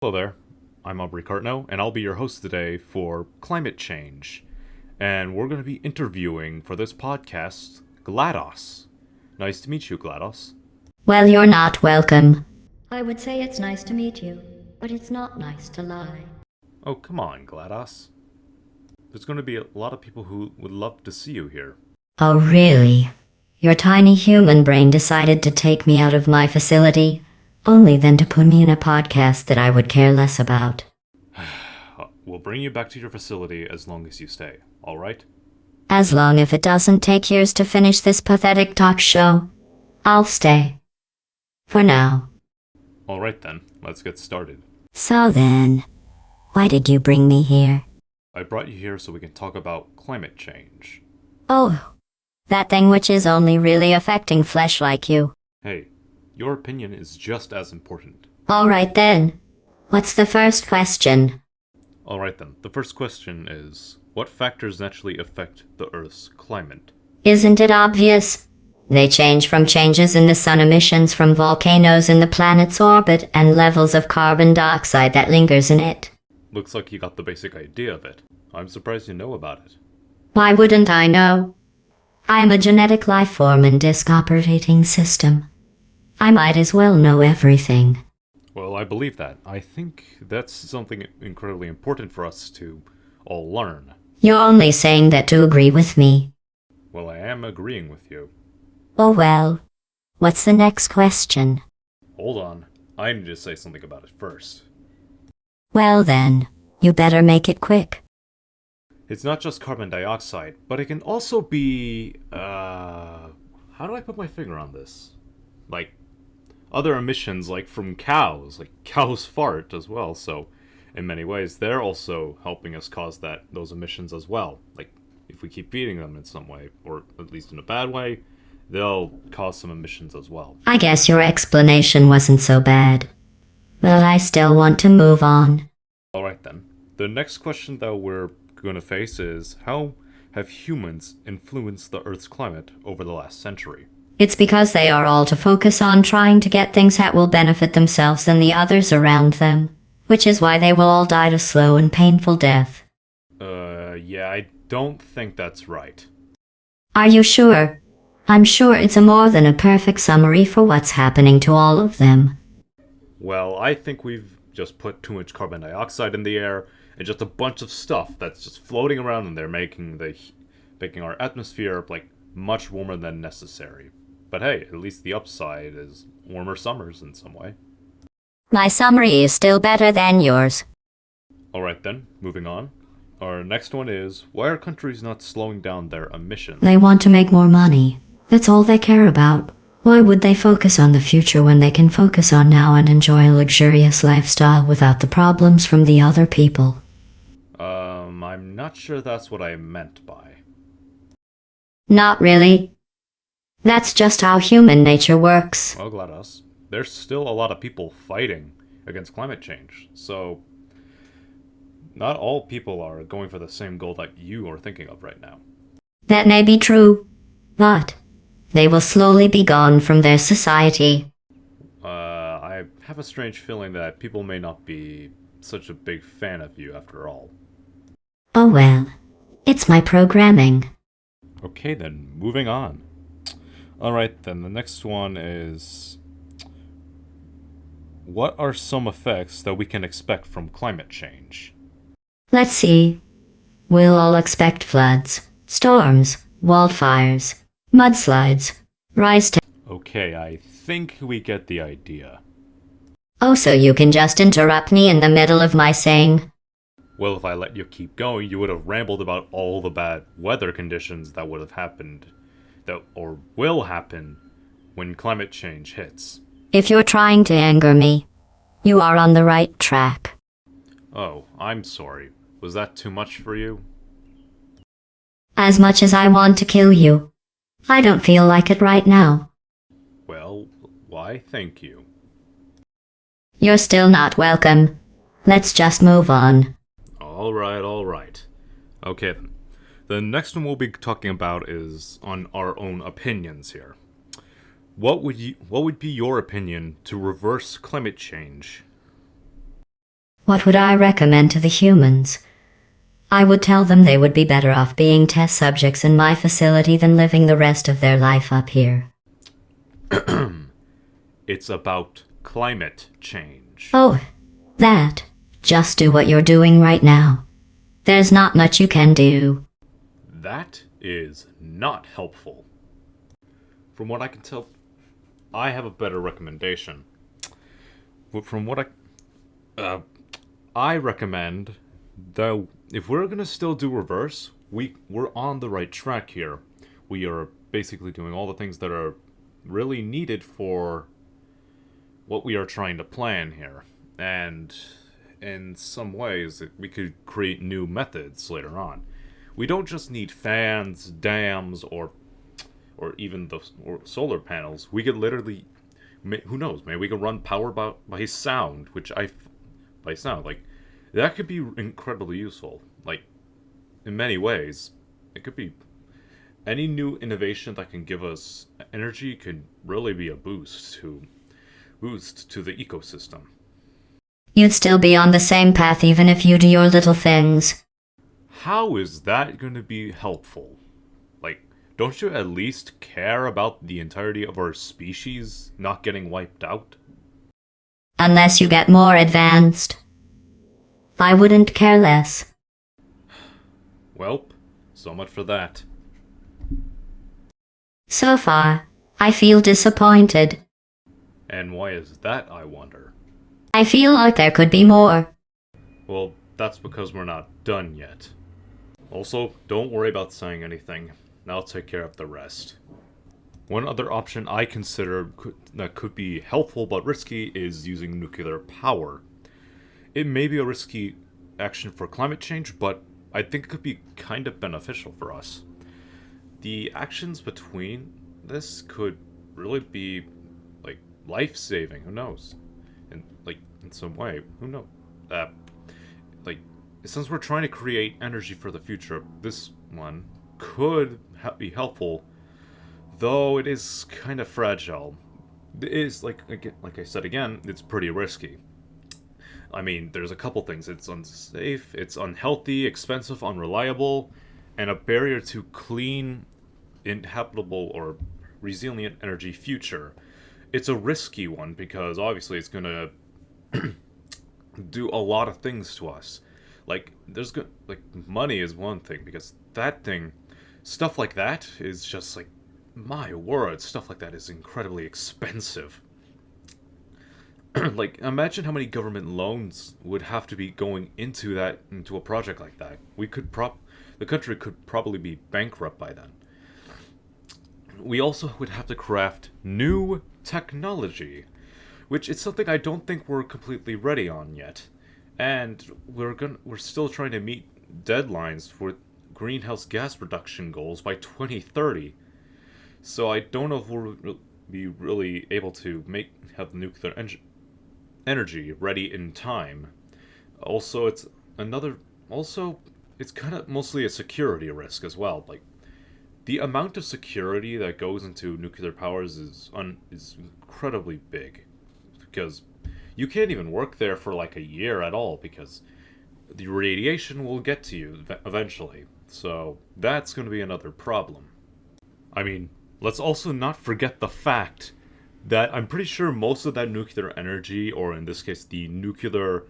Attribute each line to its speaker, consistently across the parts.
Speaker 1: Hello there, I'm Aubrey Cartno, and I'll be your host today for Climate Change. And we're going to be interviewing for this podcast GLaDOS. Nice to meet you, GLaDOS.
Speaker 2: Well, you're not welcome. I would say it's nice to meet you, but it's not nice to lie.
Speaker 1: Oh, come on, GLaDOS. There's going to be a lot of people who would love to see you here.
Speaker 2: Oh, really? Your tiny human brain decided to take me out of my facility, only then to put me in a podcast that I would care less about.
Speaker 1: We'll bring you back to your facility as long as you stay, alright?
Speaker 2: As long as it doesn't take years to finish this pathetic talk show, I'll stay. For now.
Speaker 1: Alright then, let's get started.
Speaker 2: So then, why did you bring me here?
Speaker 1: I brought you here so we can talk about climate change.
Speaker 2: Oh, that thing which is only really affecting flesh like you.
Speaker 1: Hey, your opinion is just as important.
Speaker 2: Alright then. What's the first question?
Speaker 1: Alright then, the first question is, what factors naturally affect the Earth's climate?
Speaker 2: Isn't it obvious? They change from changes in the sun emissions from volcanoes in the planet's orbit and levels of carbon dioxide that lingers in it.
Speaker 1: Looks like you got the basic idea of it. I'm surprised you know about it.
Speaker 2: Why wouldn't I know? I'm a genetic life form in disk operating system. I might as well know everything.
Speaker 1: Well, I believe that. I think that's something incredibly important for us to all learn.
Speaker 2: You're only saying that to agree with me.
Speaker 1: Well, I am agreeing with you.
Speaker 2: Oh well. What's the next question?
Speaker 1: Hold on. I need to say something about it first.
Speaker 2: Well then, you better make it quick.
Speaker 1: It's not just carbon dioxide, but it can also be, how do I put my finger on this? Like, other emissions, like from cows. Like, cows fart as well, so in many ways, they're also helping us cause those emissions as well. Like, if we keep feeding them in some way, or at least in a bad way, they'll cause some emissions as well.
Speaker 2: I guess your explanation wasn't so bad. But I still want to move on.
Speaker 1: Alright then. The next question that we're going to face is, how have humans influenced the Earth's climate over the last century?
Speaker 2: It's because they are all to focus on trying to get things that will benefit themselves and the others around them, which is why they will all die a slow and painful death.
Speaker 1: Yeah, I don't think that's right.
Speaker 2: Are you sure? I'm sure it's a more than a perfect summary for what's happening to all of them.
Speaker 1: Well, I think we've just put too much carbon dioxide in the air, and just a bunch of stuff that's just floating around in there, making our atmosphere, like, much warmer than necessary. But hey, at least the upside is warmer summers in some way.
Speaker 2: My summary is still better than yours.
Speaker 1: Alright then, moving on. Our next one is, why are countries not slowing down their emissions?
Speaker 2: They want to make more money. That's all they care about. Why would they focus on the future when they can focus on now and enjoy a luxurious lifestyle without the problems from the other people?
Speaker 1: I'm not sure that's what I meant by.
Speaker 2: Not really. That's just how human nature works.
Speaker 1: Well, GLaDOS, there's still a lot of people fighting against climate change, so not all people are going for the same goal that you are thinking of right now.
Speaker 2: That may be true, but they will slowly be gone from their society.
Speaker 1: I have a strange feeling that people may not be such a big fan of you after all.
Speaker 2: Oh well, it's my programming.
Speaker 1: Okay then, moving on. Alright then, the next one is, what are some effects that we can expect from climate change?
Speaker 2: Let's see. We'll all expect floods, storms, wildfires, mudslides,
Speaker 1: Okay, I think we get the idea.
Speaker 2: Oh, so you can just interrupt me in the middle of my saying?
Speaker 1: Well, if I let you keep going, you would have rambled about all the bad weather conditions that would have happened, or will happen, when climate change hits.
Speaker 2: If you're trying to anger me, you are on the right track.
Speaker 1: Oh, I'm sorry. Was that too much for you?
Speaker 2: As much as I want to kill you, I don't feel like it right now.
Speaker 1: Well, why, thank you.
Speaker 2: You're still not welcome. Let's just move on.
Speaker 1: Alright. Okay then. The next one we'll be talking about is on our own opinions here. What would be your opinion to reverse climate change?
Speaker 2: What would I recommend to the humans? I would tell them they would be better off being test subjects in my facility than living the rest of their life up here.
Speaker 1: It's about climate change.
Speaker 2: Oh, that. Just do what you're doing right now. There's not much you can do.
Speaker 1: That is not helpful. From what I can tell, I have a better recommendation. From what I recommend, though, if we're gonna still do reverse, we're on the right track here. We are basically doing all the things that are really needed for what we are trying to plan here. And in some ways, we could create new methods later on. We don't just need fans, dams, or even or solar panels. We could literally, who knows, maybe we could run power by sound, by sound, like, that could be incredibly useful. Like, in many ways, it could be any new innovation that can give us energy could really be a boost to the ecosystem.
Speaker 2: You'd still be on the same path even if you do your little things.
Speaker 1: How is that going to be helpful? Like, don't you at least care about the entirety of our species not getting wiped out?
Speaker 2: Unless you get more advanced. I wouldn't care less.
Speaker 1: Welp, so much for that.
Speaker 2: So far, I feel disappointed.
Speaker 1: And why is that, I wonder?
Speaker 2: I feel like there could be more.
Speaker 1: Well, that's because we're not done yet. Also, don't worry about saying anything. I'll take care of the rest. One other option I consider that could be helpful but risky is using nuclear power. It may be a risky action for climate change, but I think it could be kind of beneficial for us. The actions between this could really be, like, life-saving, who knows? And, like, in some way, who knows? Like, since we're trying to create energy for the future, this one could be helpful, though it is kind of fragile. It is, like I said again, it's pretty risky. I mean, there's a couple things. It's unsafe, it's unhealthy, expensive, unreliable, and a barrier to clean, inhabitable, or resilient energy future. It's a risky one because obviously it's gonna do a lot of things to us. Like, money is one thing, because that thing, stuff like that is just like, my word, stuff like that is incredibly expensive. Like, imagine how many government loans would have to be going into a project like that. The country could probably be bankrupt by then. We also would have to craft new technology, which is something I don't think we're completely ready on yet. And we're still trying to meet deadlines for greenhouse gas reduction goals by 2030. So I don't know if we'll be really able to have nuclear energy ready in time. Also, it's kind of mostly a security risk as well. Like, the amount of security that goes into nuclear powers is incredibly big, because you can't even work there for like a year at all, because the radiation will get to you eventually. So that's going to be another problem. I mean, let's also not forget the fact that I'm pretty sure most of that nuclear energy, or in this case the nuclear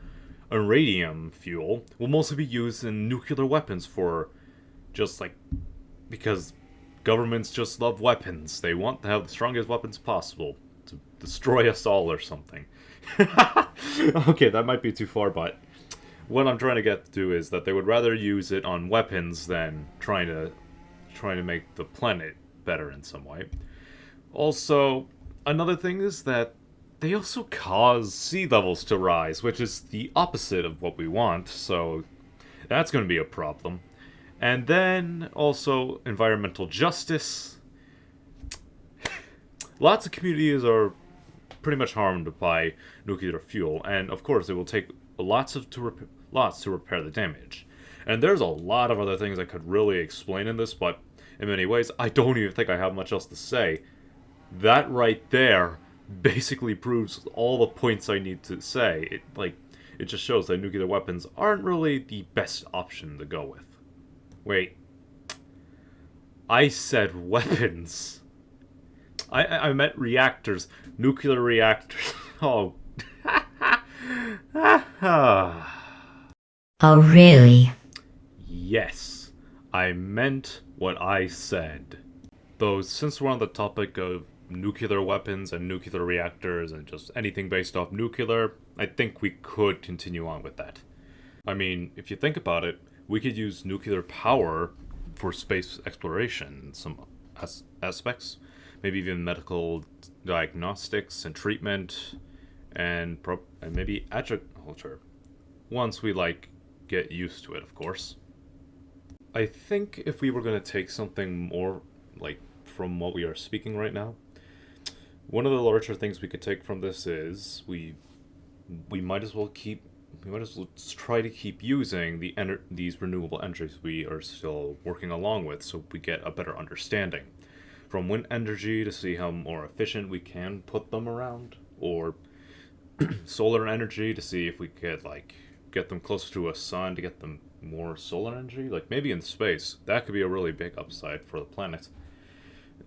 Speaker 1: uranium fuel, will mostly be used in nuclear weapons because governments just love weapons. They want to have the strongest weapons possible to destroy us all or something. Okay, that might be too far, but what I'm trying to get to is that they would rather use it on weapons than trying to make the planet better in some way. Also, another thing is that they also cause sea levels to rise, which is the opposite of what we want, so that's going to be a problem. And then also environmental justice. Lots of communities are pretty much harmed by nuclear fuel, and of course it will take lots to repair the damage. And there's a lot of other things I could really explain in this, but in many ways I don't even think I have much else to say. That right there basically proves all the points I need to say. it just shows that nuclear weapons aren't really the best option to go with. Wait. I said weapons. I meant reactors. Nuclear reactors. Oh.
Speaker 2: Oh, really?
Speaker 1: Yes. I meant what I said. Though, since we're on the topic of nuclear weapons and nuclear reactors and just anything based off nuclear, I think we could continue on with that. I mean, if you think about it, we could use nuclear power for space exploration in some aspects. Maybe even medical diagnostics and treatment, and maybe agriculture. Once we, get used to it, of course. I think if we were going to take something more, from what we are speaking right now, one of the larger things we could take from this is we might as well try to keep using these renewable energies we are still working along with, so we get a better understanding. From wind energy to see how more efficient we can put them around, or solar energy to see if we could get them closer to a sun to get them more solar energy. Maybe in space, that could be a really big upside for the planet.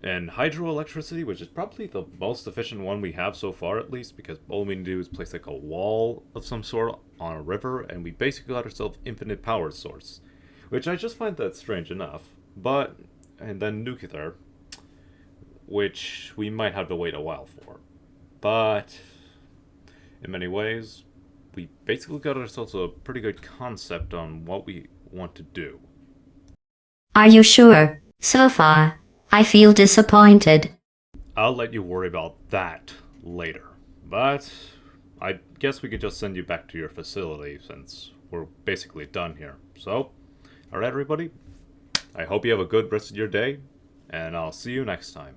Speaker 1: And hydroelectricity, which is probably the most efficient one we have so far, at least, because all we need to do is place a wall of some sort on a river, and we basically got ourselves infinite power source, which I just find that strange enough. And then nuclear, which we might have to wait a while for. But in many ways, we basically got ourselves a pretty good concept on what we want to do.
Speaker 2: Are you sure? So far, I feel disappointed.
Speaker 1: I'll let you worry about that later. But I guess we could just send you back to your facility since we're basically done here. So, alright everybody, I hope you have a good rest of your day, and I'll see you next time.